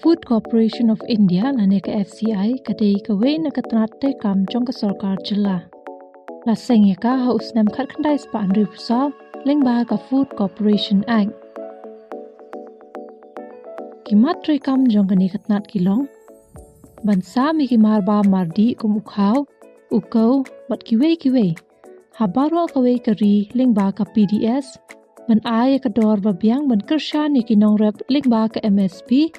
Food Corporation of India lane ka FCI kadai ka we na katnat te kam jong ka sarkar jilla. La sengya ka ha usnam khat khandai spa andri pusa leng ba ka Food Corporation Act. Ki matre kam jong ka ni katnat kilong. Bansa mi ki marba mardi kum ukhaw ukau bat kiwe. Habaro ka we kari leng ba ka PDS. Ban ay ka dor ba biang ban kersha ni kinong rep leng ba ka MSP.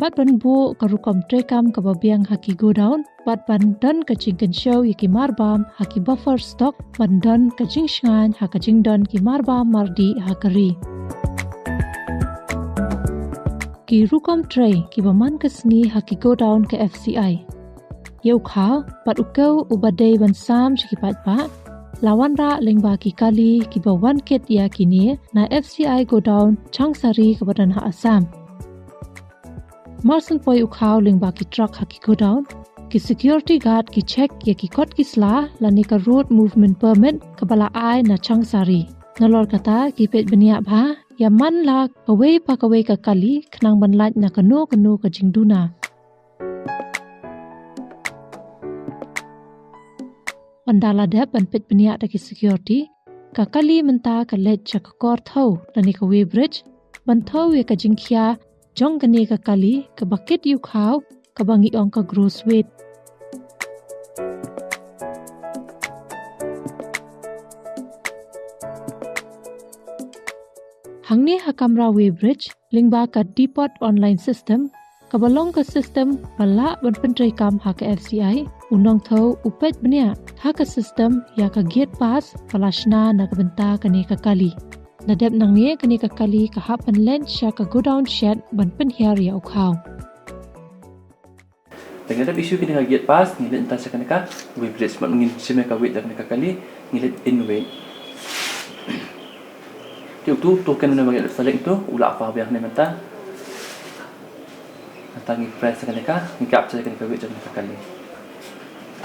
Bat ban bu ka rukam trekam ka babiang haki go down, bat ban don ka jingkan show yaki marbam haki buffer stock, ban don ka jing shangan haka jing don ki marbam mardi hakari. Ki rukam tray ki baman ka sngi haki go down ka FCI. Yau khaw, bat ukau ubaday ban sam shiki pat lawan ra lengba ki kali ki bawan ket ya kini na FCI go down changsari ka badan ha Assam. Marsan poi ukhaw lengba ki truck haki go down, ki security guard ki check ya ki kot ki sla lani ka road movement permit ka bala ai na changsari. Nalor kata ki pet benia bha ya man la kaway pa kaway ka kali khnang ban laj na kano ka jingduna. Pandala dep ban pet benia da ki security ka kali menta ka lej cha ka kor thau lani ka way bridge ban thau ya ka jingkhia jong gane ka kali ka bakit yu khaw ka bangi ong ka gross weight. Hangni hakamra way bridge lingba ka depot online system ka balong ka system bala ban pentrai kam ha ka FCI unong thau upet bnia ha ka system ya ka gate pass palashna na ka benta kane ka kali. Nadep nang ni kani ka kali ka hapan len sya ka go down shed ban pen hiar ya ukhaw. Dengan ada isu kini gate pass ngilit entah sa kanaka we bridge mat ngin sime ka wait dan ka kali ngilit in way. Tiup tu kan na magil select tu ula apa biang ni menta. Tangi press sa kanaka ngi capture kan ka wait dan ka kali.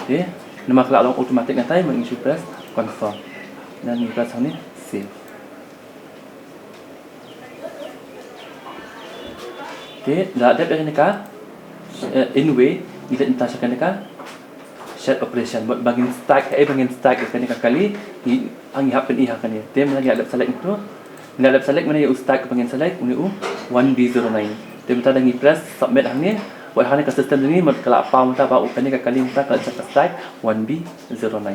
Okey, nama kelak long automatic ngatai mengisu press confirm. Dan ni press ni save. Okay, dah ada kan ka anyway bila entah sekan ka set operation buat bangin stack kan ka kali ni angi happen iha kan ni tem lagi ada select itu ni ada select mana ya stack bangin select uni 1B09 tem tadi ngi press submit ni buat hanya ka system ni mat kala apa mata ba kan ka kali mata ka stack 1B09.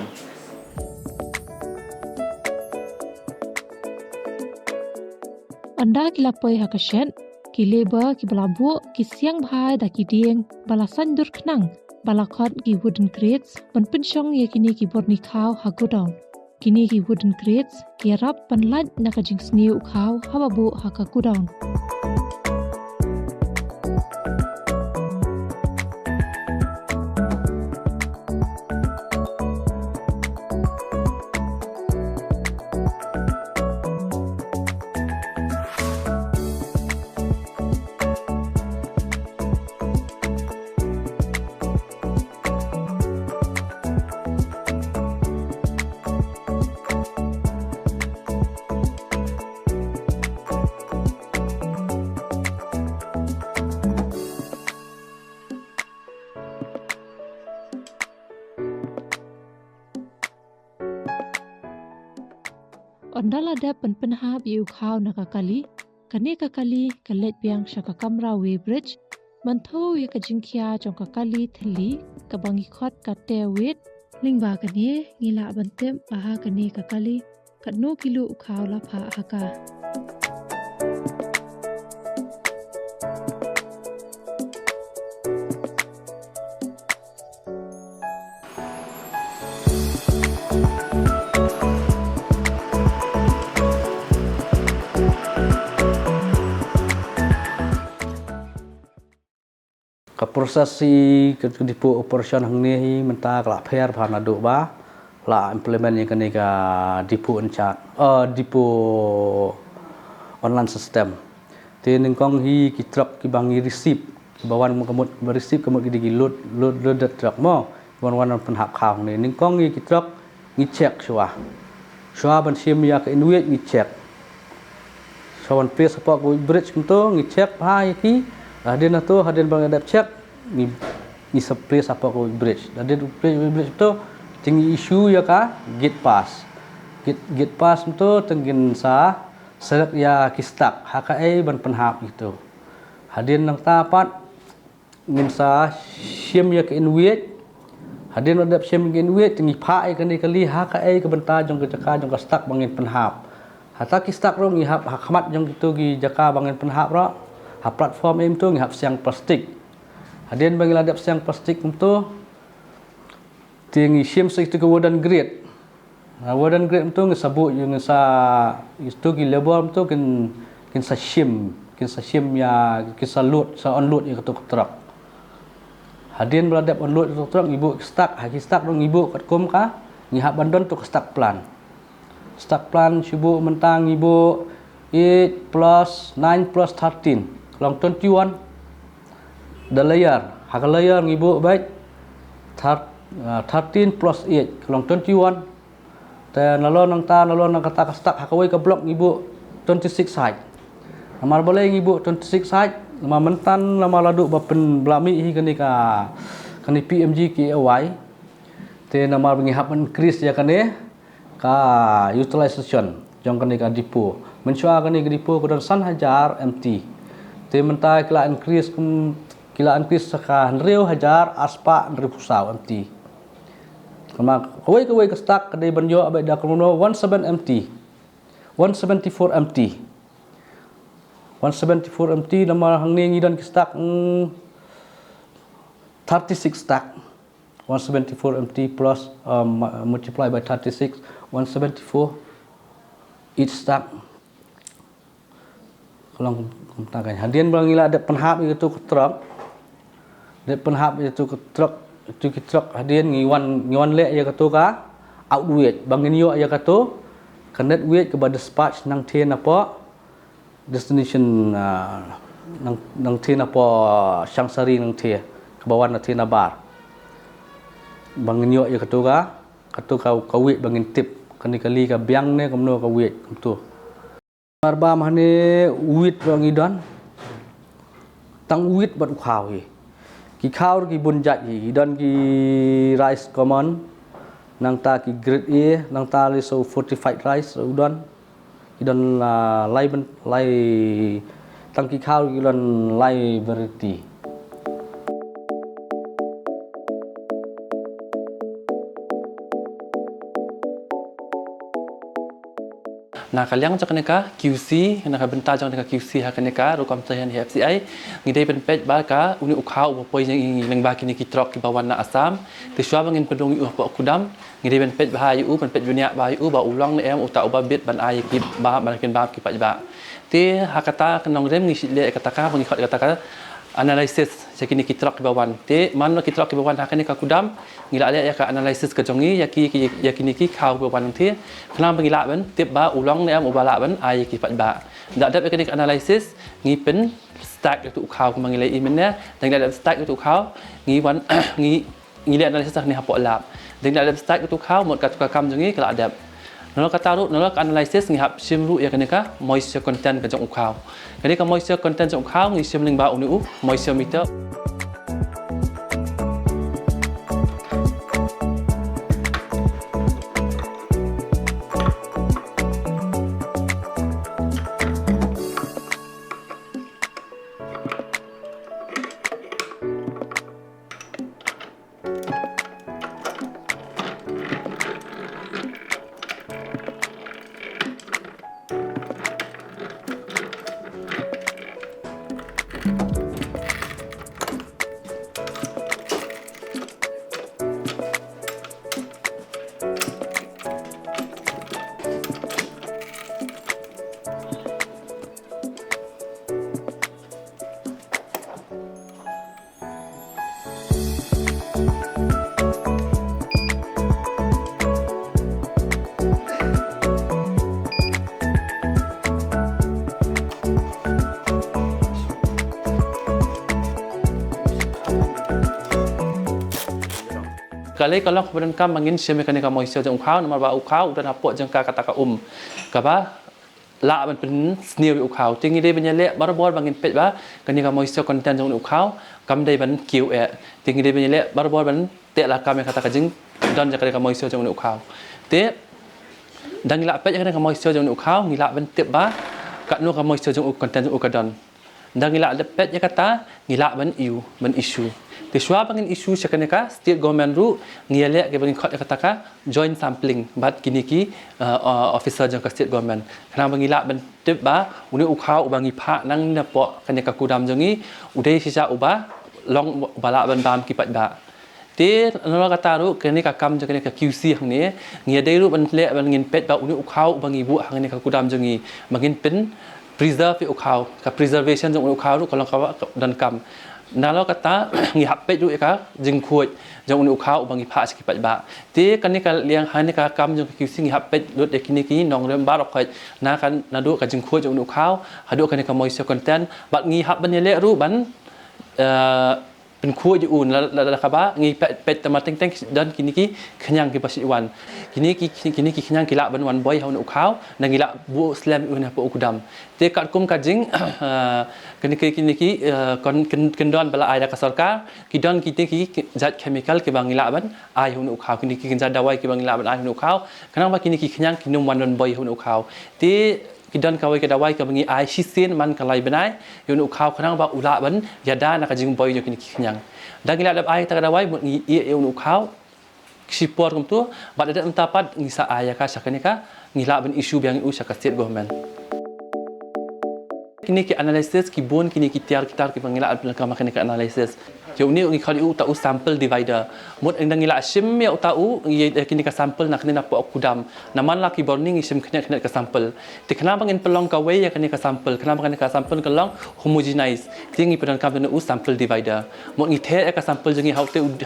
Anda kilapoi hakashen ki labor ki balabu ki siang bhai da ki dieng balasan dur khnang balakot ki wooden crates ban pensyong ye kini ki borni khaw ha go down kini ki wooden crates ki rap ban laj na ka jing sni u khaw ha babu ha ka go down. Ondala dep penhab yu khaw na kakali kane kakali kalet biang shaka kamra way bridge mantho ye ka jingkhia jong kakali thli ka bangi khot ka te wet lingba kane ngila bantem baha kane kakali katno kilo ukhaw la pha haka. Ka prosesi ke dipu operation hang ni menta kala pher phana do ba la implement yang kani ka dipu enchat dipu online system te ning kong hi ki truck ki bangi receive ki bawan kemut receive kemut ki load truck mo wan pen hak khang ni ning kong hi ki truck ngi check shwa ban sim ya ka inuit ngi check Sawan pres apa ko bridge kunto ngi check ha yaki Hadin tu hadin bang adap check ni surprise apa ko bridge. Hadin bridge tu tinggi isu ya ka gate pass. Gate pass tu tengin sa serak ya kistak HKI ban penhap gitu. Hadin nang tapat ngin sa sim ya ke inwit. Hadin adap sim ke inwit tinggi phai kali HKI ke benta jong ke jaka jong ka stak bangin penhap. Hata kistak ro ngi hap hakmat jong gitu gi jaka bangin penhap ro. Ha platform em tu ngihap siang plastik. Hadin bagi ladap siang plastik tu tinggi sim se itu ke wooden grade. Wooden grade tu ngesabut yang sa itu ki labor tu kin sa sim ya kin sa load sa on load ya ketuk truk. Hadin beladap on load ketuk truk ibu stak haki stak dong ibu kat kom ka ngihap bandon tu ke stak plan. Stak plan sibu mentang ibu 8 plus 9 plus 13 long 21 the layer hak layer ngibu baik 13 plus 8 long 21 te nalon nang kata stak hak away ke blok ngibu 26 side namar boleh ngibu 26 side nama mentan nama ladu bapen belami hi kani PMG ki awai te namar ngihap increase ya kane ka utilization jong kani ka depo mensua kani ke depo ko dan 1,000 MT te mentai kila increase saka 1,000 aspa 1,000 pusau MT. Kama kawai ke stak kedai banjo abai dak kono 17 MT. 174 MT. 174 MT nama hang ni ngidan ke stak 36 stak. 174 MT plus multiply by 36 174 each stak. Kalau takai hadian belangila ada penhap itu ke truk. Ada penhap itu ke truk hadian ngiwan lek ya katu ka outweight bangin yo ya katu connect weight ke dispatch nang ten apa destination nang ten apa Shangsari nang te ke bawah nang ten bar. Bangin yo ya katu ka weight bangin tip kali ka biang ne kamno ka weight tu. Marba mahne wheat bang idan tang wheat bat khao ki khao ki bunjat hi idan ki rice common nang ta ki grade A nang ta le so fortified rice udan idan lai tang ki khao ki idan lai variety. Nah kalian cakap neka QC, nak bentar jangan neka QC hak neka rukam tahan FCI. Ngidai penpej balka uni ukhau upoi yang lengba kini kitrok ki bawan na Assam. Tiswa bangin pedong u pok kudam. Ngidai penpej bahayu penpej dunia bahayu ba ulang em uta ubabit ban ai ki ba balakin ba ki pajba. Ti hakata kenong rem ngisi le kata mengikut kata analisis sekini kitrok ki bawan. Ti man kitrok ki bawan hak neka kudam ngila le ya ka analisis ke jongi yakini ki khau bawan ti. Kenapa ngila ban tip ba ulang em ubala ban ai ki pajba. Dak dap eknik analisis ngipen stack itu khau mangilai imennya dan dalam stack itu khau ngiwan ngile analisis ni hapok lab. Dan dalam stack itu khau mod kata kam jongi kala adap. Nolak kata ru nolak analisis ngihap simru ya kenika moisture content ke jong khau. Kenika moisture content jong khau ngi sim ling ba unu moisture meter. Kalau kemudian kam mangin sia mekanika moisture jang khau nomor ba khau dan hapok jang ka kata ka kaba ละมันเป็นสเนียวอุขาวจึงได้เป็นยังเละบาร์บอลบางเงินเป็ดว่ากันนี่ก็มอยเซอร์คอนเทนต์จงอุขาวกำได้บันคิวจึงได้เป็นยังเละบาร์บอลบันเตะละกำyang kata kajing dan jaka ka moisture jong ukhau te dan ngila pet jaka ka moisture jong ukhau ngila ben tep ba ka no ka moisture jong content jong ukadon dan ngila pet jaka ta ngila ben issue te shwa bangin issue sakane ka state government ru ngile ke bangin khot kata ka joint sampling bat kini ki officer jong ka state government kana bangila ben tep ba uni ukhau bangi pha nang na po kane ka kudam jongi udai sisa uba long bala ban bam ki pat ba te nolo kata ru kene ka kam jeng kene ka QC hang ni ngia dei ru ban le ban ngin pet ba uni ukhau bangi bu hang ni ka kudam jengi bangin pen preserve ukhau ka preservation jong ukhau ru kalong ka dan kam nalo kata ngi hap pet ru ka jeng khuoj jong uni ukhau bangi pha ski pat ba te kan ni ka liang han ni ka kam jong QC ngi hap pet lut de kini ki nong rem ba ro khoj na kan na du ka jeng khuoj jong uni ukhau hadu kan ni ka moisture content bat ngi hap ban le ru banเป็นคู่อยู่อุ่นแล้วครับว่างี้เป็ดแต่มาเต็งๆดันกินกี้ขยังกินปัสสิวันกินกี้ขยังกินละบันวันบ่อยเขาหนุ่มขาวนั่งกินละบัวสแลมอุ่นนะพวกอุกดำแต่กัดกุมกัดจิงกินกี้กันดอนเวลาไอ้ดักสอร์กากินดอนกินกี้จัดเคมีคอลกิบางกินละบันไอ้เขาหนุ่มขาวกินกี้กินจัดดาวไว้กิบางกินละบันไอ้เขาหนุ่มขาวขณะว่ากินกี้ขยังกินนมวันบ่อยเขาหนุ่มขาวที่kidan kawai ke dawai ke bangi ai sisin man kalai benai yun ukhau khanang ba ula ban yada na ka jing boy yo kini khnyang dang ila dap ai ta dawai mun ngi e yun ukhau sipor kum tu ba da tapat ngi sa aya ka sakani ka ngila ban issue yang u saka state government kini ki analysis ki bon kini ki tiar kitar ki bangila al ka makani ka analysis yo ni ngi khali u ta u sample divider mut endang ila sim ya u ta u kini ka sample nak na po kudam naman la ki burning sim khnya ka sample te khna bangin pelong ka way ya kini ka sample khna bangin ka sample ka long homogenize tingi pedan ka u sample divider mut ngi the ka sample jengi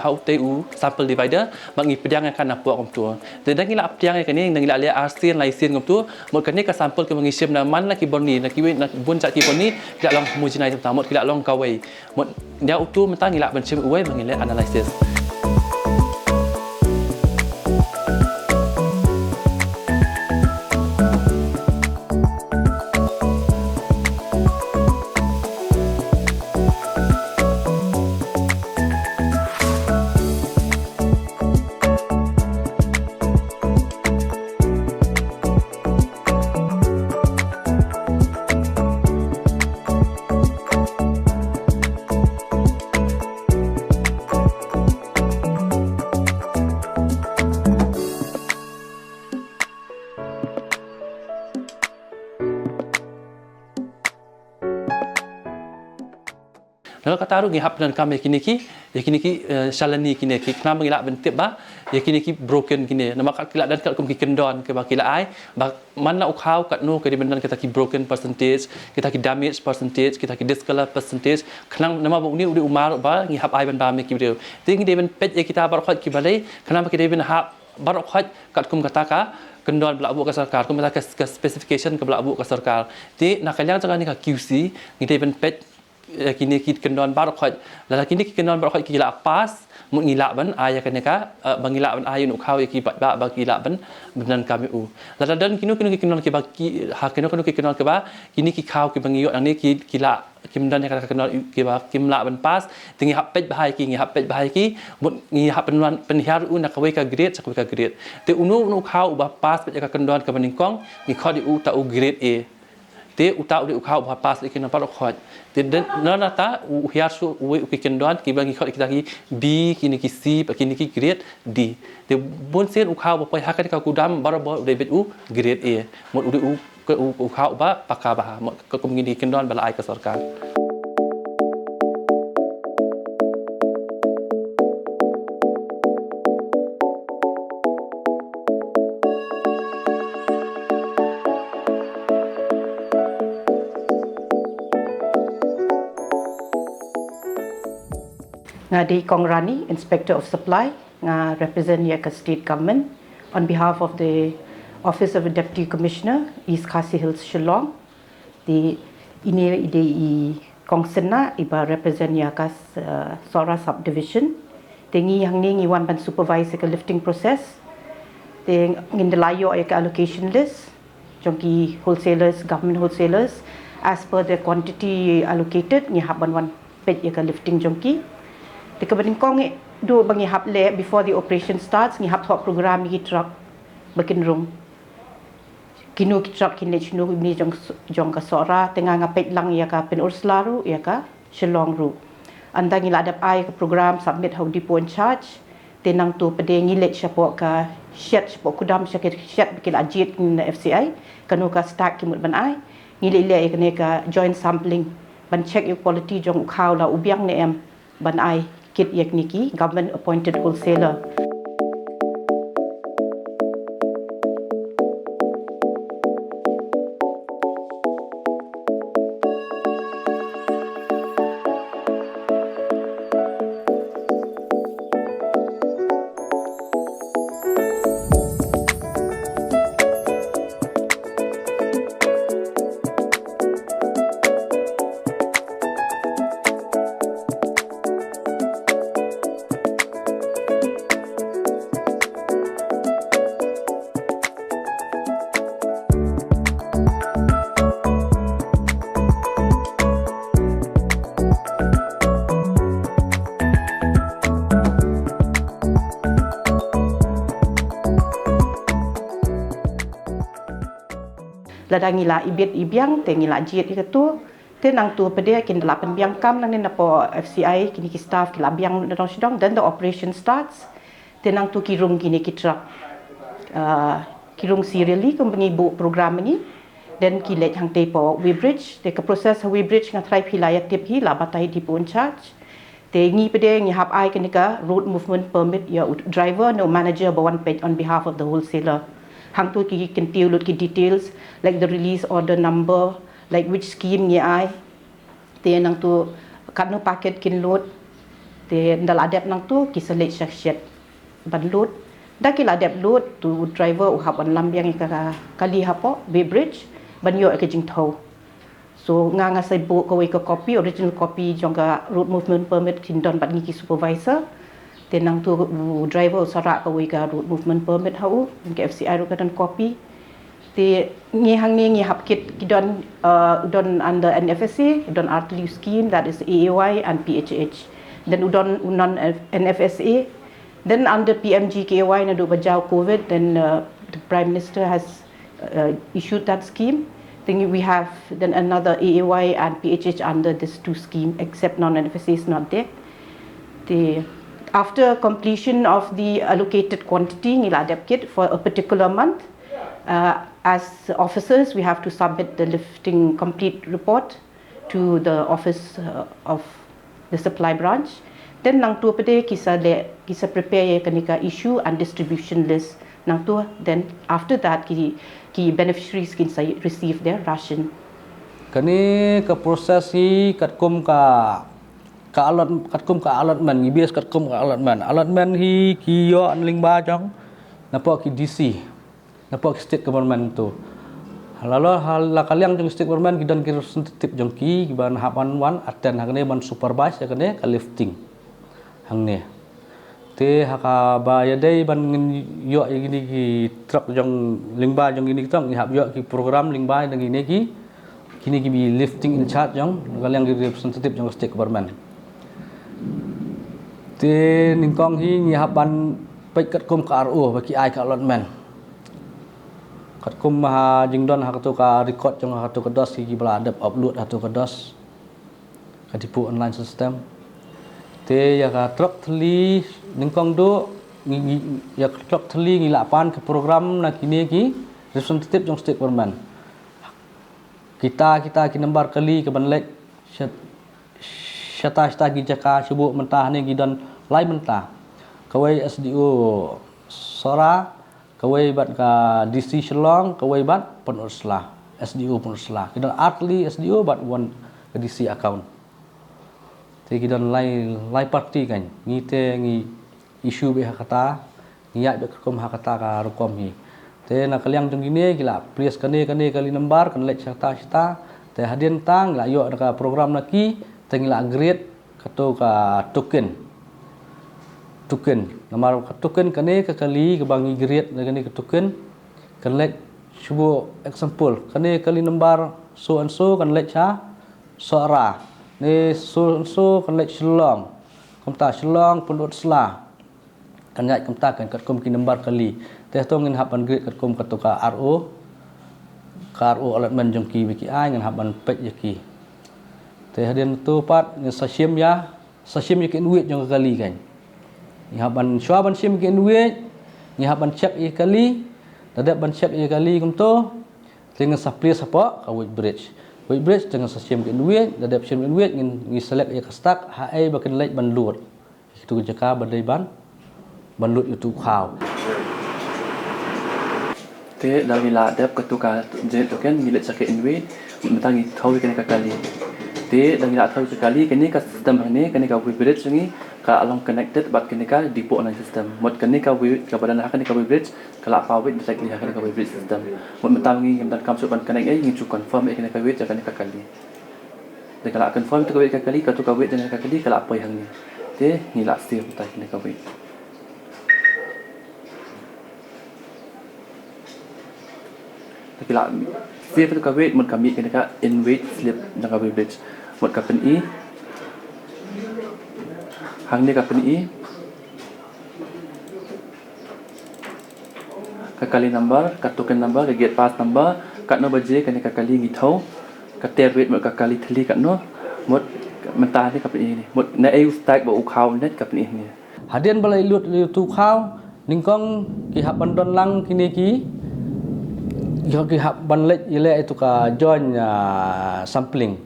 how te u sample divider bangi pedang ka na po kom tu te dang ila aptiang ka ni dang ila le arsin laisin kom tu mut kani ka sample ka bangi sim naman la ki burning na ki na bun cha ki burning kita long homogenize ta mut kita long ka way mut dia utu mentang ila ben sim uai bangile analysis Lalu kata aru ngihap dan kami kini ki shalani kini ki kenapa ngila bentik ba kini ki broken kini nama kat kila dan kat kum ki kendon ke ba kila ai ba mana ukhau kat no ke di bendan kita ki broken percentage kita ki damage percentage kita ki discolor percentage kenang nama bu ni udi umar ba ngihap ai ban ba me ki video ting di ben pet kita bar khot ki balai kenapa ki di ben hap bar khot kat kum kata ka kendon bela abu ka sarkar kum kata ke specification ke bela abu ka sarkar ti nak kalian jangan ni ka QC ni di ben pet kini kita kendon baru khoj lalu kini kita kendon baru khoj kita pas mun ngila ban aya kaneka bangila ban ayu nuk khau ki ba bagila ban benan kami u lalu dan kini kendon ki bagi ha kini kendon ke ba kini ki khau ki bangi yo ni ki kila kimdan ka kendon ki ba kimla ban pas tingi hap pet bahai ki mun ngi hap penwan penhiar u nak ka grade sak ka grade te unu khau ba pas pet ka kendon ka baningkong ni khodi u ta u grade A te uta udi ukhau ba pas ikin pa khoj te na ta u hiar su u ikin don ki bangi khoj kita ki B kini ki C kini ki grade D te bon sen ukhau ba pai hakan ka kudam barabo de bet u grade A mod udi u ukhau ba pakka ba mod ka kum ngini kin don bala ai ka sarkar Ngadi Kongrani, Inspector of Supply, represent here ke State Government on behalf of the Office of the Deputy Commissioner, East Khasi Hills, Shillong. The ini ide Kongsena iba represent here ke Sora Subdivision. Tengi yang ni ngiwan ban supervise ke lifting process. Teng ngin delayo ke allocation list. jongki wholesalers, government wholesalers, as per the quantity allocated, ngi hap ban pet ya ka lifting jongki. Di kabading kong do bangi hap le before the operation starts, ngi hap thok program gi truck bakin room. Kinu ki truck kin lech nu ni jong ka sora tengah ngapet lang ya ka pen urslaru ya ka Shillong ru. Anda ngi ladap ai ka program submit how depo in charge. Tenang tu pede ngi lech siapa ka shed siapa kudam syakir shed bikin ajit ni FCI kanu ka start kimut ban ai. Ngi le ya kene ka joint sampling ban check your quality jong ukhaw la ubiang ne em ban ai kit yak niki government appointed wholesaler. Ladang ngila ibit ibiang te ngila jit ikatu te nang tu pede kin 8 biang kam nang ni napo FCI kini ki staff ki labiang nang sidong then the operation starts te nang tu kirung kini ki truck kirung serially company bu program ni then ki let hang te po we bridge te ka process we bridge nga try pilaya tip hi la batai di pun charge te ngi pede ngi hap ai kini ka road movement permit ya driver no manager bawan page on behalf of the wholesaler. Hang tu ki can lut ki details like the release order number, like which scheme ngi ai. Te nang tu kanu paket kin load. Te ndal adep nang tu ki select syaksyat ban load. Da ki adep load tu driver uhap on lambiang ka kali hapo Bay Bridge ban yo ke jing thau. So nga sai bu ko we ko copy original copy jong ka road movement permit kin don ban ngi ki supervisor. Tenang tu driver sarak ka we ka road movement permit hau ke FCI ro kan copy te ngi hang ni ngi hap kit ki don under NFSA don RTU scheme that is AAY and PHH then udon non NFSA then under PMGKY na do bajau COVID then the prime minister has issued that scheme. Then we have then another AAY and PHH under this two scheme except non NFSA is not there. After completion of the allocated quantity ngiladap kit for a particular month, as officers we have to submit the lifting complete report to the office of the supply branch. Then nang tu pede kisa prepare kanika issue and distribution list. Nang tu then after that ki beneficiaries can receive their ration. Kani ke proses hi katkum ka allotment ngibis katkum ka allotment hi ki yo anling ba jong napo ki DC napo ki state government tu lalu hal la kaliang jong state government ki dan ki representative jong ki ban hapan wan attend hangne ban supervise ya kene ka lifting hangne te haka ba ya dei ban yo gini ki truck jong lingba jong gini tong hab yo ki program lingba dang ini ki kini ki bi lifting in charge jong kaliang ki representative jong state government te ningkong hi ngi haban pek katkum ka RO baki ai ka allotment katkum ha jingdon ha tu ka record jong ha tu kedos ki beladap upload ha tu kedos ka tipu online system te ya ka truk thli ningkong do ya truk thli ngi lapan ke program na kini ki representative jong state government kita ki nambar kali ke banlek syata gi jaka sibuk mentah ni gidan lai mentah kawai SDO Sora kawai bat ka DC Shillong kawai bat Pun Urslah SDO Pun Urslah gidan atli SDO bat one ke DC account te gidan lai party kan ngite ngi isu be hakata ngiat be kum hakata ka rukom hi te na kaliang jong gini gila please kane kali nambar kan lek syata te hadin tang la yo ka program naki tengila grade kato ka token namar ka token kane ka kali ka bangi grade kane ka token kan lek Cuba example, kani kali nomor so and so kan lek cha suara. Ni so and so kan lek Shillong. Kamta Shillong penduduk Sela. Kan nyat kamta kan kat kum ki nomor kali. Teh tu ngin haban grid kat kum katuka RO. RO allotment jongki biki ai ngin haban pek yaki. Teh hadian tu pat ngin sasim ya. Sasim yaki duit jong kali kan. Ni haban syua ban sim yaki duit. Ni haban check ye kali. Dadak ban check ye kali kum tu dengan supply apa ka Whitbridge. Whitbridge dengan sasim ke duit, dadak sim duit ngin select ye ka stak hai bakin lek ban lut. Itu jaka badai ban lut itu khau. Te lagi la dep ketuka jet token milik sakit inwe mentangi tahu kene kali. Te lagi la tahu sekali kene ka sistem ni kene ka Whitbridge ni ka along connected but kene ka dipo online system. Mod kene ka badan kene ka Whitbridge kala power directly kene ka Whitbridge system. Mod mentangi dan kam ban connect ngin tu confirm kene ka Whitbridge kene ka kali. De kala confirm tu ka Whitbridge kali ka tu ka Whitbridge kene ka kali kala apa yang ni. Te ni la save ta kene ka Whitbridge. Tapi lah, save tu kawit, mud kami kena ka in wait slip nak kawit bridge, mud kapen I, hang ni kapen I, kakali number, token number, gate pass number, kat no baje kena kakali ngithau, kater wait mud kakali theli kat no, mud mentah ni kapen I ni, mud na ayu stack ba ukau net kapen I ni. Hadian balai lut tu khau, ningkong ki hab bandon lang kini ki. Ki hab ban lek ile itu ka join sampling.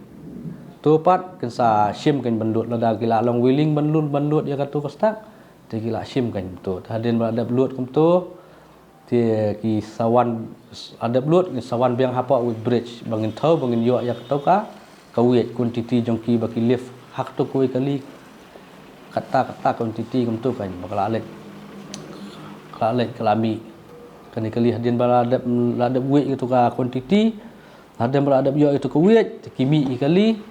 Tu pat kan sa sim kan bandut lada gila long wheeling bandut ya ka tu ka stak. Ti gila sim kan tu. Hadian ada lut kum tu. Ti ki sawan ada lut ni sawan biang hapa Whitbridge bangin thau bangin yo ya ka tu ka wait quantity jongki baki lift hak tu koi kali kata quantity kum tu kan bakal alek kalami. Kani kali hadian baladap weight itu ka quantity, hadian baladap yo itu ka weight, kimi kali.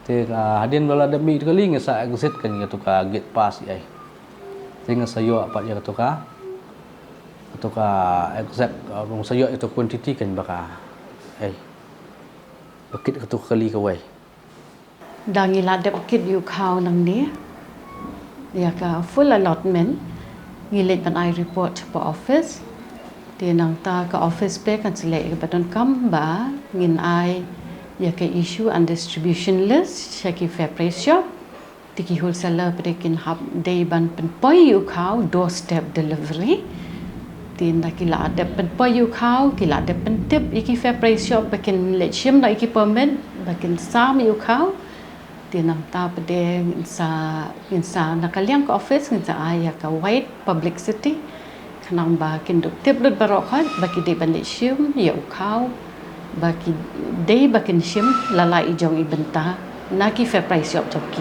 Te hadian baladap mi kali ngasa exit kan itu ka gate pass ai. Sehingga sayo apa ya itu ka exact bang sayo itu quantity kan baka ai. Bakit itu kali ka wai. Dangi ladap kit yu khau nang ni. Ya ka full allotment ngilet pan I report po office. Di nang ta ka office pe kan select ke baton kamba ngin ai ya ke issue and distribution list shaki fair price shop tiki wholesaler pekin hab day ban pen poi yu khau doorstep delivery tin da kila ada pen poi yu khau kila ada pen tip iki fair price shop pekin let shim da iki permit pekin sam yu khau tin nang ta pede insa nakaliang ka office ngin sa ai ya ka white publicity kanang ba kinduk tip lut barokhat baki de ban shim ya ukau baki de bakin shim lalai jong ibenta naki fair price shop toki